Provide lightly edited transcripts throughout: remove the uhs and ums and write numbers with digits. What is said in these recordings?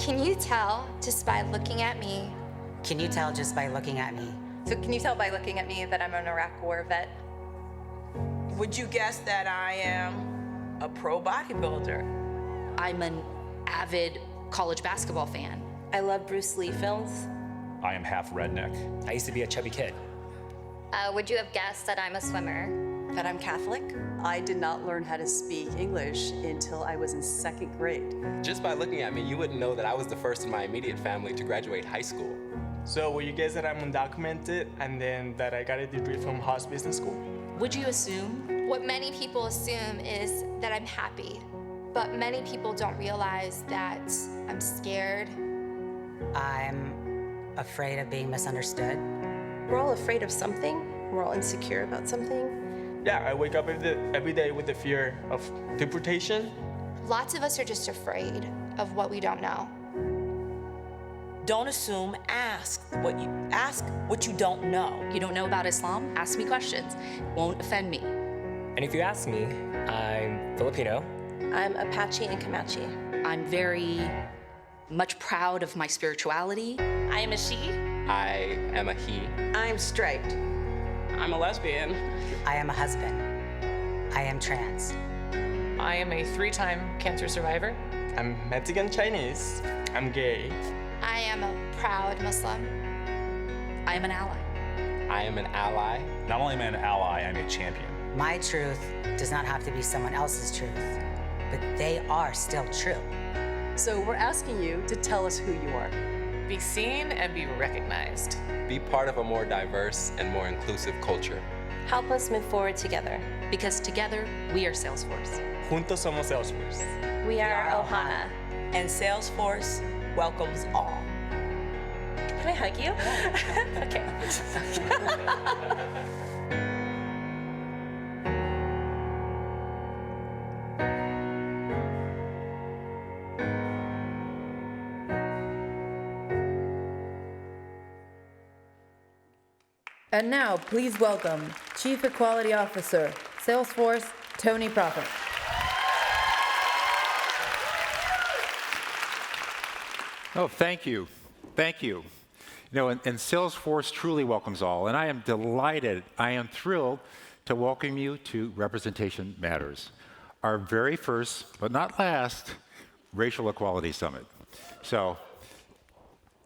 Can you tell just by looking at me? Can you tell just by looking at me? So can you tell by looking at me that I'm an Iraq War vet? Would you guess that I am a pro bodybuilder? I'm an avid college basketball fan. I love Bruce Lee films. I am half redneck. I used to be a chubby kid. Would you have guessed that I'm a swimmer? That I'm Catholic? I did not learn how to speak English until I was in 2nd grade. Just by looking at me, you wouldn't know that I was the first in my immediate family to graduate high school. So would you guess that I'm undocumented and then that I got a degree from Haas Business School? Would you assume? What many people assume is that I'm happy, but many people don't realize that I'm scared. I'm afraid of being misunderstood. We're all afraid of something. We're all insecure about something. Yeah, I wake up every day with the fear of deportation. Lots of us are just afraid of what we don't know. Don't assume, ask what you don't know. You don't know about Islam? Ask me questions. Won't offend me. And if you ask me, I'm Filipino. I'm Apache and Comanche. I'm very much proud of my spirituality. I am a she. I am a he. I'm straight. I'm a lesbian. I am a husband. I am trans. I am a 3-time cancer survivor. I'm Mexican Chinese. I'm gay. I am a proud Muslim. I am an ally. I am an ally. Not only am I an ally, I'm a champion. My truth does not have to be someone else's truth, but they are still true. So we're asking you to tell us who you are. Be seen and be recognized. Be part of a more diverse and more inclusive culture. Help us move forward together. Because together, we are Salesforce. Juntos somos Salesforce. We are Ohana. And Salesforce welcomes all. Can I hug you? Okay. And now, please welcome Chief Equality Officer, Salesforce, Tony Prophet. Oh, thank you. Thank you. You know, and Salesforce truly welcomes all, and I am delighted, I am thrilled to welcome you to Representation Matters, our very first, but not last, Racial Equality Summit. So,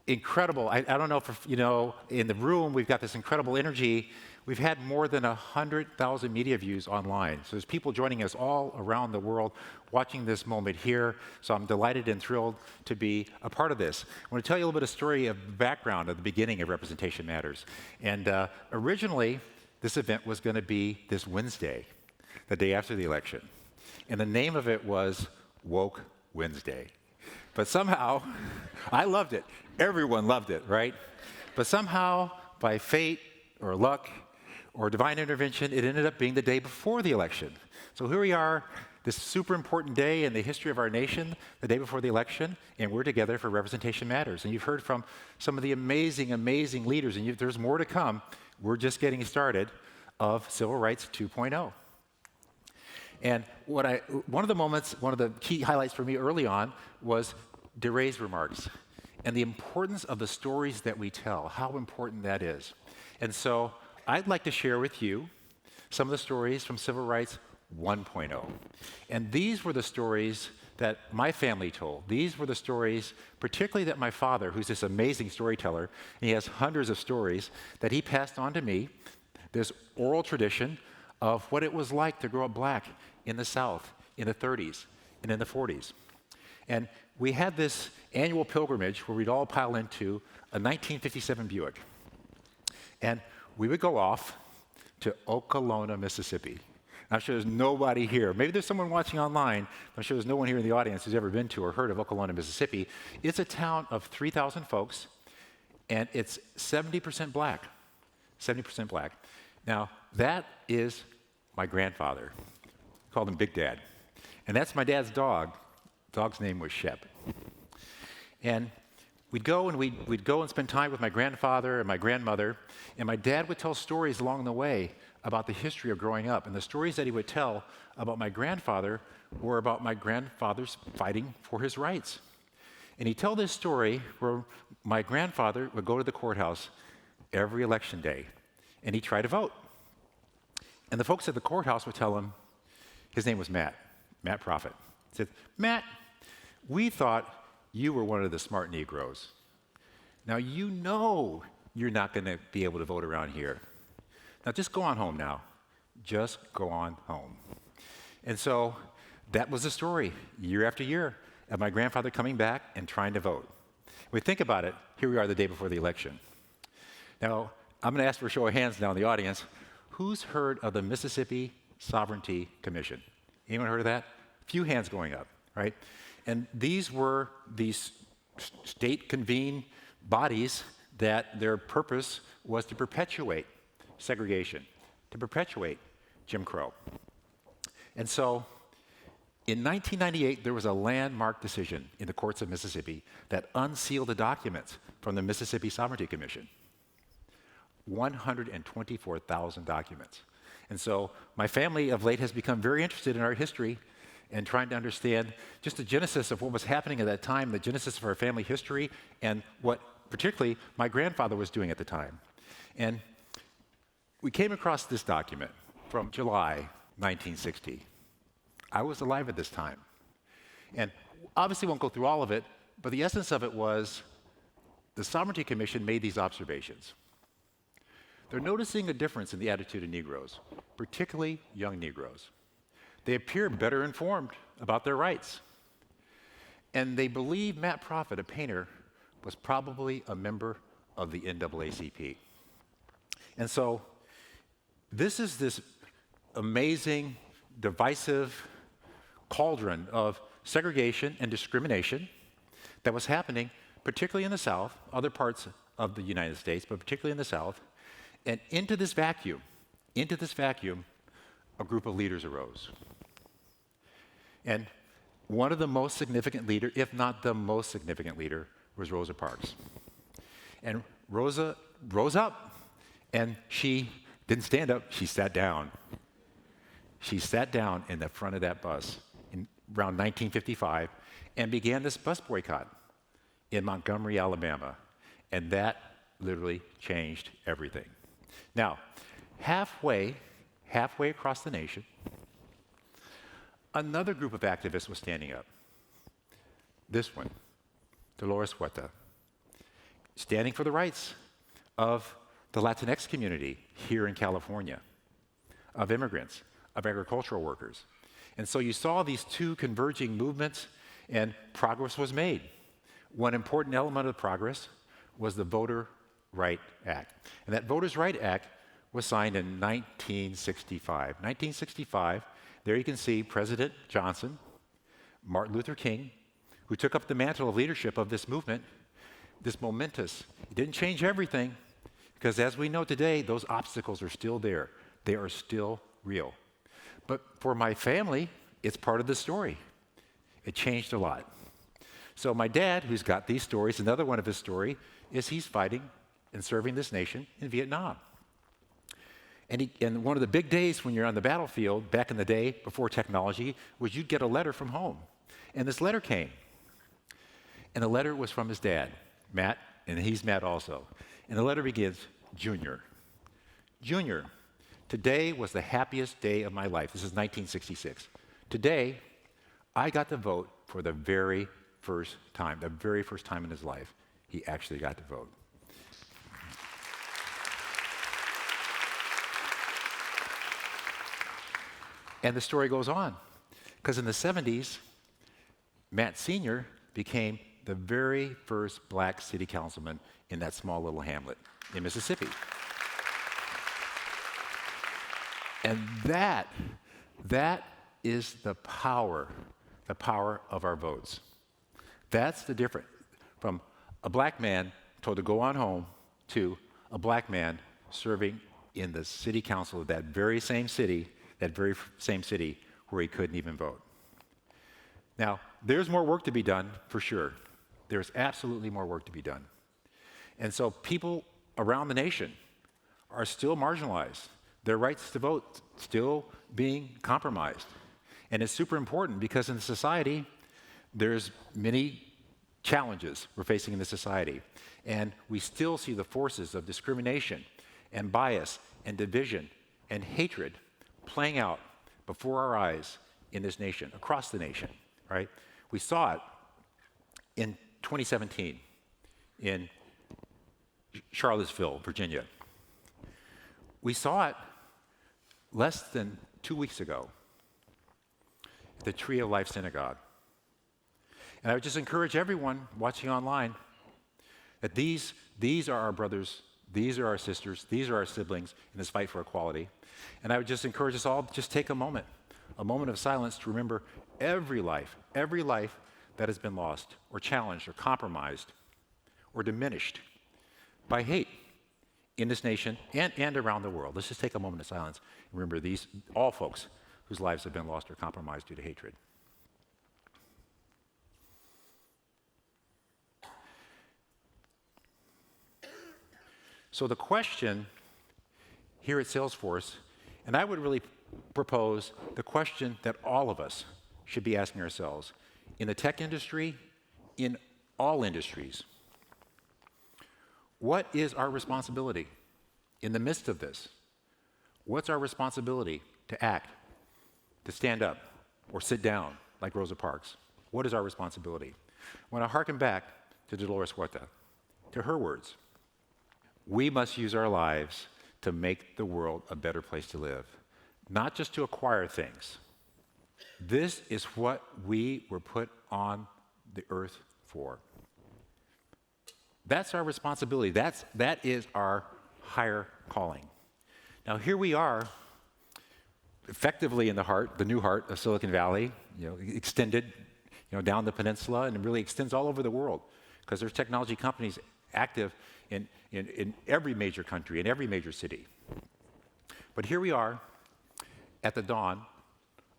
incredible. I don't know if, you know, in the room, we've got this incredible energy. We've had more than 100,000 media views online. So there's people joining us all around the world watching this moment here. So I'm delighted and thrilled to be a part of this. I want to tell you a little bit of story of background at the beginning of Representation Matters. And originally, this event was going to be this Wednesday, the day after the election. And the name of it was Woke Wednesday. But somehow, I loved it. Everyone loved it, right? But somehow, by fate or luck or divine intervention, it ended up being the day before the election. So here we are, this super important day in the history of our nation, the day before the election, and we're together for Representation Matters. And you've heard from some of the amazing, amazing leaders, and there's more to come. We're just getting started of Civil Rights 2.0. And one of the key highlights for me early on was DeRay's remarks and the importance of the stories that we tell, how important that is. And so I'd like to share with you some of the stories from Civil Rights 1.0. And these were the stories that my family told. These were the stories, particularly that my father, who's this amazing storyteller, and he has hundreds of stories, that he passed on to me, this oral tradition of what it was like to grow up black in the South in the 30s and in the 40s. And we had this annual pilgrimage where we'd all pile into a 1957 Buick. And we would go off to Okolona, Mississippi. I'm sure there's nobody here. Maybe there's someone watching online. I'm sure there's no one here in the audience who's ever been to or heard of Okolona, Mississippi. It's a town of 3,000 folks, and it's 70% black. 70% black. Now, that is my grandfather. We called him Big Dad. And that's my dad's dog. Dog's name was Shep. And we'd go and spend time with my grandfather and my grandmother, and my dad would tell stories along the way about the history of growing up. And the stories that he would tell about my grandfather were about my grandfather's fighting for his rights. And he told this story where my grandfather would go to the courthouse every election day, and he'd try to vote. And the folks at the courthouse would tell him, his name was Matt Prophet, said, Matt, we thought you were one of the smart Negroes. Now you know you're not going to be able to vote around here. Now just go on home now. Just go on home. And so that was the story, year after year, of my grandfather coming back and trying to vote. When we think about it, here we are the day before the election. Now, I'm going to ask for a show of hands now in the audience. Who's heard of the Mississippi Sovereignty Commission? Anyone heard of that? A few hands going up, right? And these were these state-convened bodies that their purpose was to perpetuate segregation, to perpetuate Jim Crow. And so in 1998, there was a landmark decision in the courts of Mississippi that unsealed the documents from the Mississippi Sovereignty Commission. 124,000 documents. And so my family of late has become very interested in our history and trying to understand just the genesis of what was happening at that time, the genesis of our family history, and what particularly my grandfather was doing at the time. And we came across this document from July 1960. I was alive at this time. And obviously won't go through all of it, but the essence of it was the Sovereignty Commission made these observations. They're noticing a difference in the attitude of Negroes, particularly young Negroes. They appear better informed about their rights. And they believe Matt Prophet, a painter, was probably a member of the NAACP. And so this is this amazing, divisive cauldron of segregation and discrimination that was happening, particularly in the South, other parts of the United States, but particularly in the South. And into this vacuum, a group of leaders arose. And one of the most significant leaders, if not the most significant leader, was Rosa Parks. And Rosa rose up, and she didn't stand up, she sat down. She sat down in the front of that bus in around 1955 and began this bus boycott in Montgomery, Alabama. And that literally changed everything. Now, halfway across the nation, another group of activists was standing up. This one, Dolores Huerta, standing for the rights of the Latinx community here in California, of immigrants, of agricultural workers. And so you saw these two converging movements, and progress was made. One important element of progress was the Voter Right Act. And that Voters' Right Act was signed in 1965. 1965, there you can see President Johnson, Martin Luther King, who took up the mantle of leadership of this movement, this momentous. It didn't change everything, because as we know today, those obstacles are still there. They are still real. But for my family, it's part of the story. It changed a lot. So my dad, who's got these stories, another one of his story is he's fighting and serving this nation in Vietnam. And one of the big days when you're on the battlefield, back in the day before technology, was you'd get a letter from home. And this letter came. And the letter was from his dad, Matt, and he's Matt also. And the letter begins, Junior, today was the happiest day of my life. This is 1966. Today, I got to vote for the very first time in his life, he actually got to vote. And the story goes on, because in the 70s, Matt Sr. became the very first black city councilman in that small little hamlet in Mississippi. And that is the power of our votes. That's the difference from a black man told to go on home to a black man serving in the city council of that very same city where he couldn't even vote. Now, there's more work to be done, for sure. There's absolutely more work to be done. And so people around the nation are still marginalized. Their rights to vote still being compromised. And it's super important because in society, there's many challenges we're facing in this society. And we still see the forces of discrimination and bias and division and hatred playing out before our eyes in this nation, across the nation, right? We saw it in 2017 in Charlottesville, Virginia. We saw it less than 2 weeks ago at the Tree of Life Synagogue. And I would just encourage everyone watching online that these are our brothers, these are our sisters, these are our siblings in this fight for equality. And I would just encourage us all to just take a moment of silence to remember every life that has been lost or challenged or compromised or diminished by hate in this nation and around the world. Let's just take a moment of silence and remember these, all folks whose lives have been lost or compromised due to hatred. So the question here at Salesforce, and I would really propose the question that all of us should be asking ourselves in the tech industry, in all industries. What is our responsibility in the midst of this? What's our responsibility to act, to stand up, or sit down like Rosa Parks? What is our responsibility? I want to hearken back to Dolores Huerta, to her words. We must use our lives to make the world a better place to live, not just to acquire things. This is what we were put on the earth for. That's our responsibility. That is our higher calling. Now here we are, effectively in the new heart of Silicon Valley, extended, down the peninsula, and it really extends all over the world because there's technology companies active in every major country, in every major city. But here we are at the dawn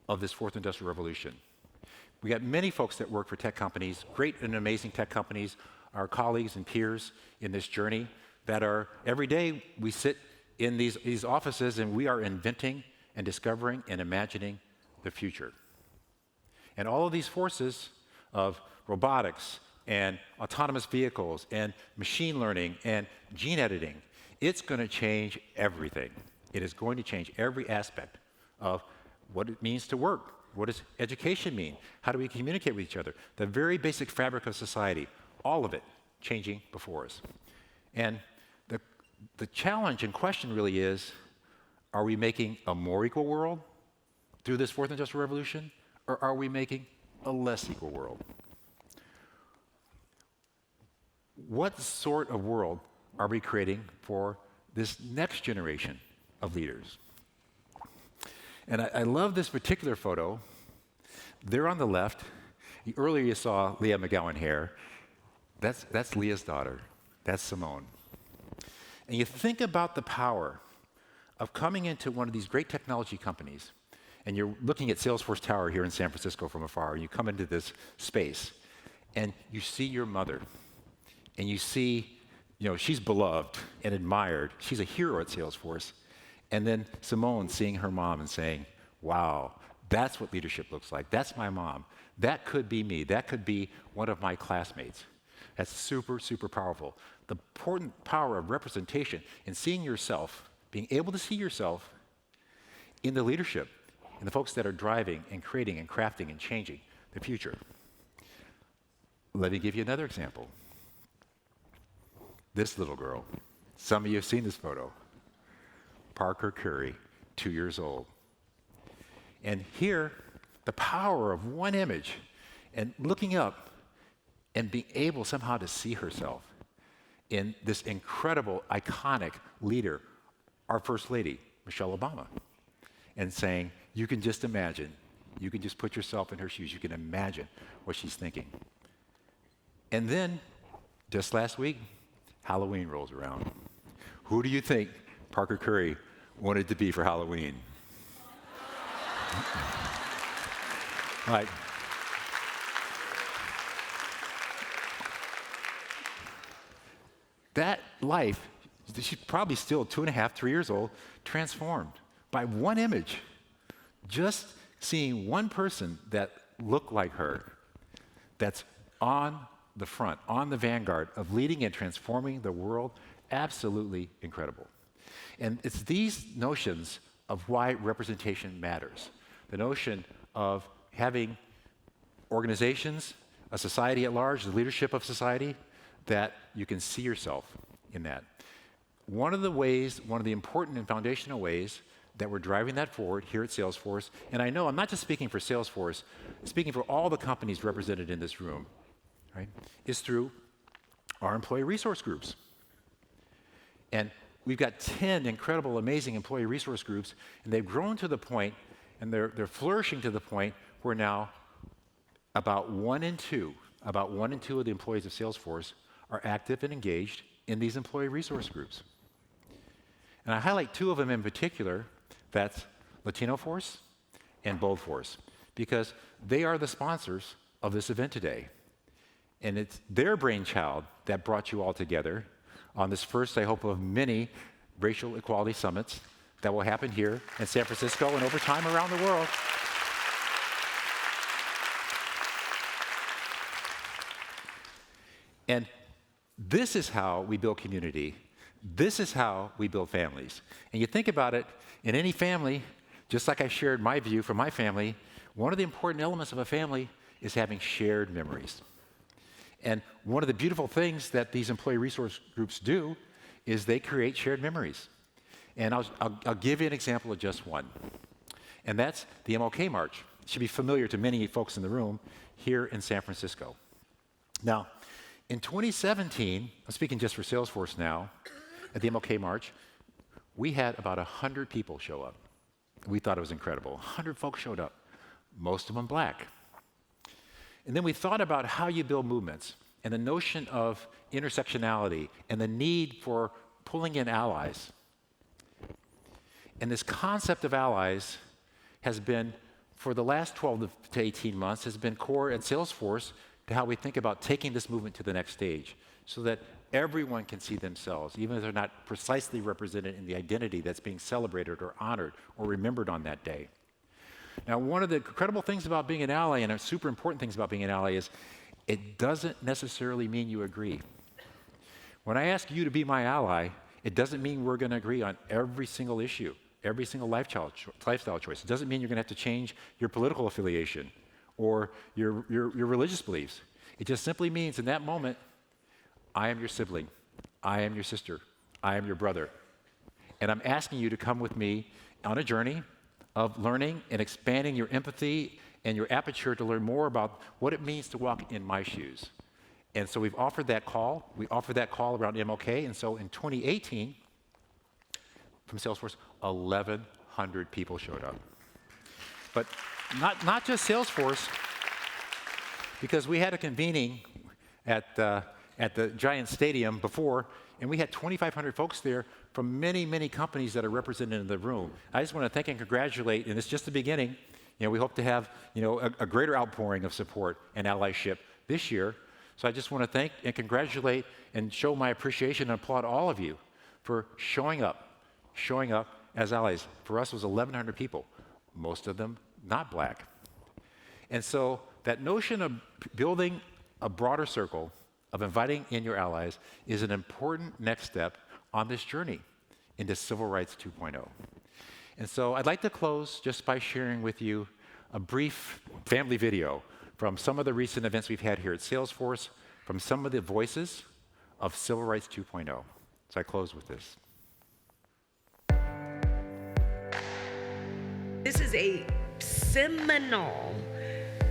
of this fourth industrial revolution. We got many folks that work for tech companies, great and amazing tech companies, our colleagues and peers in this journey that are, every day we sit in these offices and we are inventing and discovering and imagining the future. And all of these forces of robotics and autonomous vehicles and machine learning and gene editing, it's going to change everything. It is going to change every aspect of what it means to work. What does education mean? How do we communicate with each other? The very basic fabric of society, all of it changing before us. And the challenge and question really is, are we making a more equal world through this fourth industrial revolution, or are we making a less equal world? What sort of world are we creating for this next generation of leaders? And I love this particular photo. There on the left, earlier you saw Leah McGowan hair. That's Leah's daughter. That's Simone. And you think about the power of coming into one of these great technology companies, and you're looking at Salesforce Tower here in San Francisco from afar, and you come into this space, and you see your mother, and you see, she's beloved and admired. She's a hero at Salesforce. And then Simone seeing her mom and saying, wow, that's what leadership looks like. That's my mom. That could be me. That could be one of my classmates. That's super, super powerful. The important power of representation and seeing yourself, being able to see yourself in the leadership, in the folks that are driving and creating and crafting and changing the future. Let me give you another example. This little girl, some of you have seen this photo. Parker Curry, 2 years old. And here, the power of one image and looking up and being able somehow to see herself in this incredible, iconic leader, our First Lady, Michelle Obama, and saying, you can just imagine, you can just put yourself in her shoes, you can imagine what she's thinking. And then, just last week, Halloween rolls around. Who do you think Parker Curry wanted to be for Halloween? Right. That life, she's probably still 2.5, 3 years old, transformed by one image. Just seeing one person that looked like her, that's on the front, on the vanguard of leading and transforming the world. Absolutely incredible. And it's these notions of why representation matters. The notion of having organizations, a society at large, the leadership of society, that you can see yourself in that. One of the important and foundational ways that we're driving that forward here at Salesforce, and I know I'm not just speaking for Salesforce, I'm speaking for all the companies represented in this room, right, is through our employee resource groups. And we've got 10 incredible, amazing employee resource groups, and they've grown to the point, and they're flourishing to the point where now about one in two of the employees of Salesforce are active and engaged in these employee resource groups. And I highlight two of them in particular. That's Latino Force and Bold Force, because they are the sponsors of this event today. And it's their brainchild that brought you all together on this first, I hope, of many racial equality summits that will happen here in San Francisco and over time around the world. And this is how we build community. This is how we build families. And you think about it, in any family, just like I shared my view from my family, one of the important elements of a family is having shared memories. And one of the beautiful things that these employee resource groups do is they create shared memories. And I'll give you an example of just one. And that's the Mlk March. It should be familiar to many folks in the room here in San Francisco. Now, in 2017, I'm speaking just for Salesforce now, at the Mlk March, we had about 100 people show up. We thought it was incredible. 100 folks showed up, most of them black. And then we thought about how you build movements and the notion of intersectionality and the need for pulling in allies. And this concept of allies has been, for the last 12 to 18 months, has been core at Salesforce to how we think about taking this movement to the next stage so that everyone can see themselves, even if they're not precisely represented in the identity that's being celebrated or honored or remembered on that day. Now, one of the incredible things about being an ally, and super important things about being an ally, is it doesn't necessarily mean you agree. When I ask you to be my ally, it doesn't mean we're going to agree on every single issue, every single lifestyle choice. It doesn't mean you're going to have to change your political affiliation or your religious beliefs. It just simply means in that moment, I am your sibling, I am your sister, I am your brother. And I'm asking you to come with me on a journey of learning and expanding your empathy and your aperture to learn more about what it means to walk in my shoes. And so we've offered that call. We offered that call around MLK. And so in 2018, from Salesforce, 1,100 people showed up. But not just Salesforce, because we had a convening at the Giant Stadium before, and we had 2,500 folks there from many, many companies that are represented in the room. I just want to thank and congratulate, and it's just the beginning. We hope to have, a greater outpouring of support and allyship this year. So I just want to thank and congratulate and show my appreciation and applaud all of you for showing up as allies. For us, it was 1,100 people, most of them not black. And so that notion of building a broader circle, of inviting in your allies, is an important next step on this journey into Civil Rights 2.0. And so I'd like to close just by sharing with you a brief family video from some of the recent events we've had here at Salesforce, from some of the voices of Civil Rights 2.0. So I close with this. This is a seminal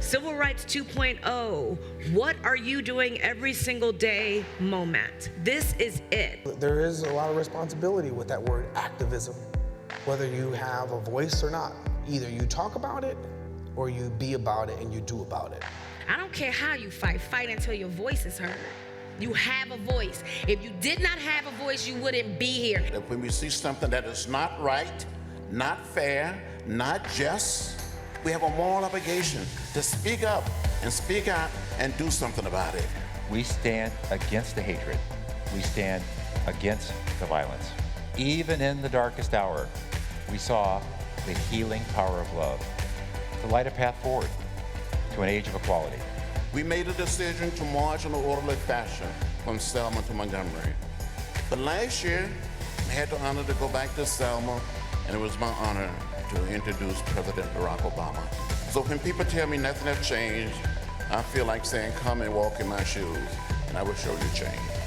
Civil Rights 2.0, what are you doing every single day moment. This is it. There is a lot of responsibility with that word activism, whether you have a voice or not. Either you talk about it or you be about it and you do about it. I don't care how you fight until your voice is heard. You have a voice. If you did not have a voice, you wouldn't be here. When we see something that is not right, not fair, not just, we have a moral obligation to speak up and speak out and do something about it. We stand against the hatred. We stand against the violence. Even in the darkest hour, we saw the healing power of love to light a path forward to an age of equality. We made a decision to march in an orderly fashion from Selma to Montgomery. But last year, I had the honor to go back to Selma, and it was my honor to introduce President Barack Obama. So when people tell me nothing has changed, I feel like saying, come and walk in my shoes, and I will show you change.